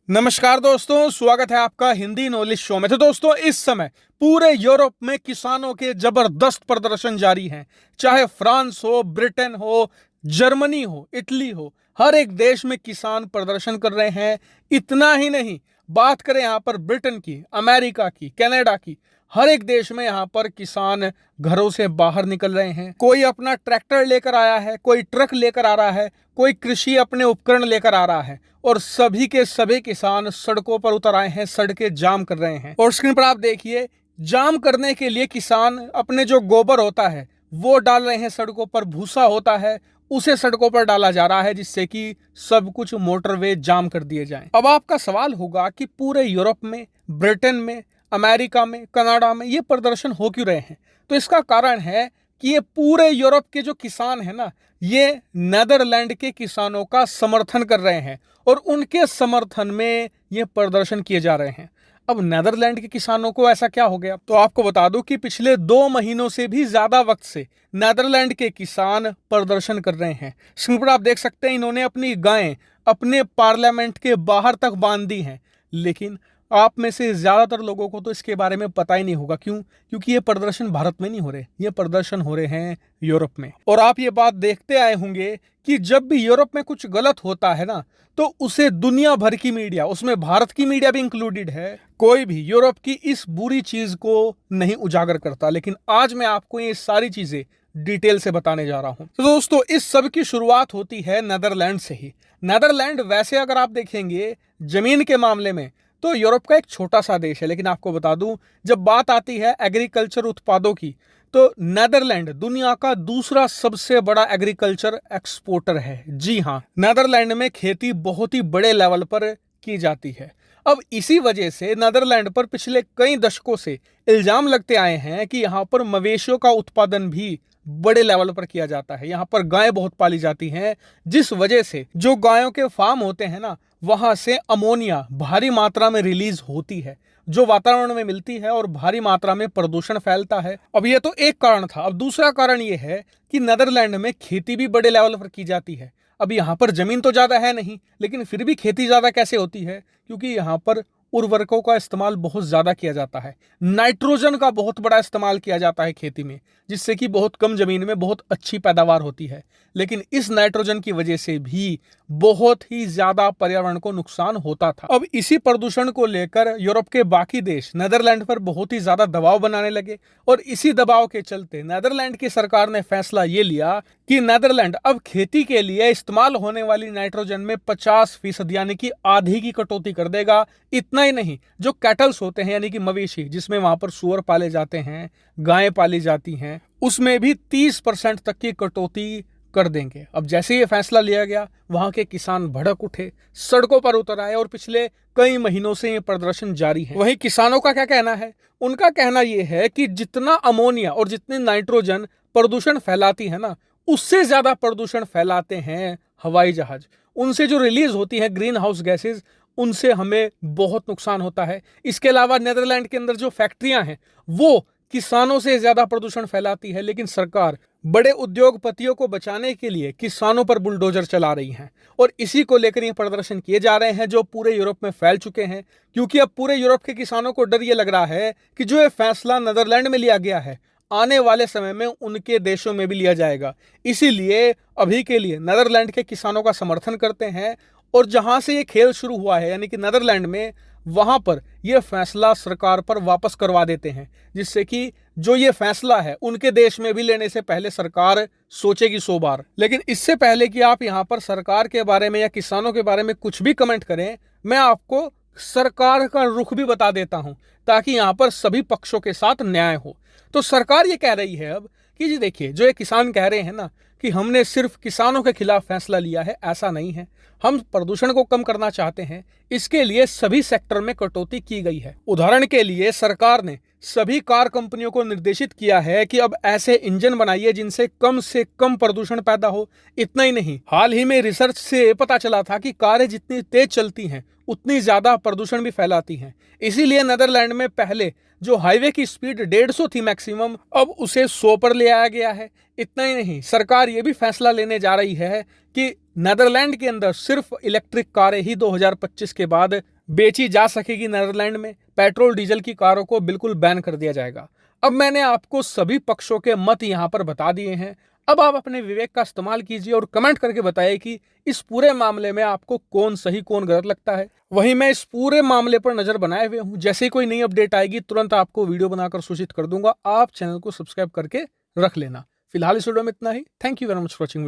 नमस्कार दोस्तों, स्वागत है आपका हिंदी नॉलेज शो में। तो दोस्तों, इस समय पूरे यूरोप में किसानों के जबरदस्त प्रदर्शन जारी हैं। चाहे फ्रांस हो, ब्रिटेन हो, जर्मनी हो, इटली हो, हर एक देश में किसान प्रदर्शन कर रहे हैं। इतना ही नहीं, बात करें यहाँ पर ब्रिटेन की, अमेरिका की, कनाडा की, हर एक देश में यहाँ पर किसान घरों से बाहर निकल रहे हैं। कोई अपना ट्रैक्टर लेकर आया है, कोई ट्रक लेकर आ रहा है, कोई कृषि अपने उपकरण लेकर आ रहा है और सभी के सभी किसान सड़कों पर उतर आए हैं, सड़कें जाम कर रहे हैं। और स्क्रीन पर आप देखिए, जाम करने के लिए किसान अपने जो गोबर होता है वो डाल रहे हैं सड़कों पर, भूसा होता है उसे सड़कों पर डाला जा रहा है, जिससे कि सब कुछ मोटरवे जाम कर दिए जाएं। अब आपका सवाल होगा कि पूरे यूरोप में, ब्रिटेन में, अमेरिका में, कनाडा में ये प्रदर्शन हो क्यों रहे हैं? तो इसका कारण है कि ये पूरे यूरोप के जो किसान है ना, ये नेदरलैंड के किसानों का समर्थन कर रहे हैं और उनके समर्थन में ये प्रदर्शन किए जा रहे हैं। अब नेदरलैंड के किसानों को ऐसा क्या हो गया? तो आपको बता दूं कि पिछले 2 महीनों से भी ज्यादा वक्त से नेदरलैंड के किसान प्रदर्शन कर रहे हैं। स्क्रीन पर आप देख सकते हैं, इन्होंने अपनी गायें अपने पार्लियामेंट के बाहर तक बांध दी हैं। लेकिन आप में से ज्यादातर लोगों को तो इसके बारे में पता ही नहीं होगा। क्यों? क्योंकि ये प्रदर्शन भारत में नहीं हो रहे, ये प्रदर्शन हो रहे हैं यूरोप में। और आप ये बात देखते आए होंगे कि जब भी यूरोप में कुछ गलत होता है ना, तो उसे दुनिया भर की मीडिया, उसमें भारत की मीडिया भी इंक्लूडेड है, कोई भी यूरोप की इस बुरी चीज को नहीं उजागर करता। लेकिन आज मैं आपको ये सारी चीजें डिटेल से बताने जा रहा हूं। तो दोस्तों, इस सब की शुरुआत होती है नेदरलैंड से ही। नेदरलैंड वैसे अगर आप देखेंगे जमीन के मामले में तो यूरोप का एक छोटा सा देश है, लेकिन आपको बता दूं, जब बात आती है एग्रीकल्चर उत्पादों की, तो नेदरलैंड दुनिया का दूसरा सबसे बड़ा एग्रीकल्चर एक्सपोर्टर है। जी हां, नेदरलैंड में खेती बहुत ही बड़े लेवल पर की जाती है। अब इसी वजह से नेदरलैंड पर पिछले कई दशकों से इल्जाम लगते आए हैं कि यहां पर मवेशियों का उत्पादन भी बड़े लेवल पर किया जाता है। यहाँ पर गायें बहुत पाली जाती हैं, जिस वजह से जो गायों के फार्म होते हैं ना, वहां से अमोनिया भारी मात्रा में रिलीज होती है, जो वातावरण में मिलती है और भारी मात्रा में प्रदूषण फैलता है। अब ये तो एक कारण था। अब दूसरा कारण ये है कि नेदरलैंड में खेती भी बड़े लेवल पर की जाती है। अब यहाँ पर जमीन तो ज्यादा है नहीं, लेकिन फिर भी खेती ज्यादा कैसे होती है? क्योंकि यहाँ पर उर्वरकों का इस्तेमाल बहुत ज्यादा किया जाता है, नाइट्रोजन का बहुत बड़ा इस्तेमाल किया जाता है खेती में, जिससे कि बहुत कम जमीन में बहुत अच्छी पैदावार होती है। लेकिन इस नाइट्रोजन की वजह से भी बहुत ही ज्यादा पर्यावरण को नुकसान होता था। अब इसी प्रदूषण को लेकर यूरोप के बाकी देश नेदरलैंड पर बहुत ही ज्यादा दबाव बनाने लगे और इसी दबाव के चलते नेदरलैंड की सरकार ने फैसला ये लिया कि नेदरलैंड अब खेती के लिए इस्तेमाल होने वाली नाइट्रोजन में 50% यानी कि आधी की कटौती कर देगा। इतना ही नहीं, जो कैटल्स होते हैं यानी कि मवेशी, जिसमें वहां पर सूअर पाले जाते हैं, गायें पाली जाती हैं, उसमें भी 30% तक की कटौती कर देंगे। अब जैसे ये फैसला लिया गया, वहां के किसान भड़क उठे, सड़कों पर उतर आए और पिछले कई महीनों से ये प्रदर्शन जारी है। वहीं किसानों का क्या कहना है? उनका कहना यह है कि जितना अमोनिया और जितनी नाइट्रोजन प्रदूषण फैलाती है ना, उससे ज्यादा प्रदूषण फैलाते हैं हवाई जहाज। उनसे जो रिलीज होती है ग्रीन हाउस गैसेज, उनसे हमें बहुत नुकसान होता है। इसके अलावा नेदरलैंड के अंदर जो फैक्ट्रियां हैं वो किसानों से ज्यादा प्रदूषण फैलाती है, लेकिन सरकार बड़े उद्योगपतियों को बचाने के लिए किसानों पर बुलडोजर चला रही है। और इसी को लेकर ये प्रदर्शन किए जा रहे हैं, जो पूरे यूरोप में फैल चुके हैं। क्योंकि अब पूरे यूरोप के किसानों को डर ये लग रहा है कि जो ये फैसला नेदरलैंड में लिया गया है, आने वाले समय में उनके देशों में भी लिया जाएगा। इसीलिए अभी के लिए नेदरलैंड के किसानों का समर्थन करते हैं और जहां से ये खेल शुरू हुआ है यानी कि नेदरलैंड में, वहां पर यह फैसला सरकार पर वापस करवा देते हैं, जिससे कि जो ये फैसला है उनके देश में भी लेने से पहले सरकार सोचेगी 100 बार। लेकिन इससे पहले कि आप यहां पर सरकार के बारे में या किसानों के बारे में कुछ भी कमेंट करें, मैं आपको सरकार का रुख भी बता देता हूं, ताकि यहां पर सभी पक्षों के साथ न्याय हो। तो सरकार ये कह रही है अब कि जी देखिए, जो ये किसान कह रहे हैं ना कि हमने सिर्फ किसानों के खिलाफ फैसला लिया है, ऐसा नहीं है। हम प्रदूषण को कम करना चाहते हैं, इसके लिए सभी सेक्टर में कटौती की गई है। उदाहरण के लिए सरकार ने सभी कार कंपनियों को निर्देशित किया है कि अब ऐसे इंजन बनाइए जिनसे कम प्रदूषण पैदा हो। इतना ही नहीं, हाल ही में रिसर्च से पता चला था कि कारें जितनी तेज चलती हैं उतनी ज्यादा प्रदूषण भी फैलाती हैं। इसीलिए नीदरलैंड में पहले जो हाईवे की स्पीड 150 थी मैक्सिमम, अब उसे 100 पर ले आया गया है। इतना ही नहीं, सरकार ये भी फैसला लेने जा रही है कि नीदरलैंड के अंदर सिर्फ इलेक्ट्रिक कारें ही 2025 के बाद बेची जा सकेगी। नीदरलैंड में पेट्रोल डीजल की कारों को बिल्कुल बैन कर दिया जाएगा। अब मैंने आपको सभी पक्षों के मत यहां पर बता दिए हैं। अब आप अपने विवेक का इस्तेमाल कीजिए और कमेंट करके बताइए कि इस पूरे मामले में आपको कौन सही कौन गलत लगता है। वहीं मैं इस पूरे मामले पर नजर बनाए हुए हूं। जैसे ही कोई नई अपडेट आएगी तुरंत आपको वीडियो बनाकर सूचित कर दूंगा। आप चैनल को सब्सक्राइब करके रख लेना। फिलहाल इस वीडियो में इतना ही। Thank you very much for watching.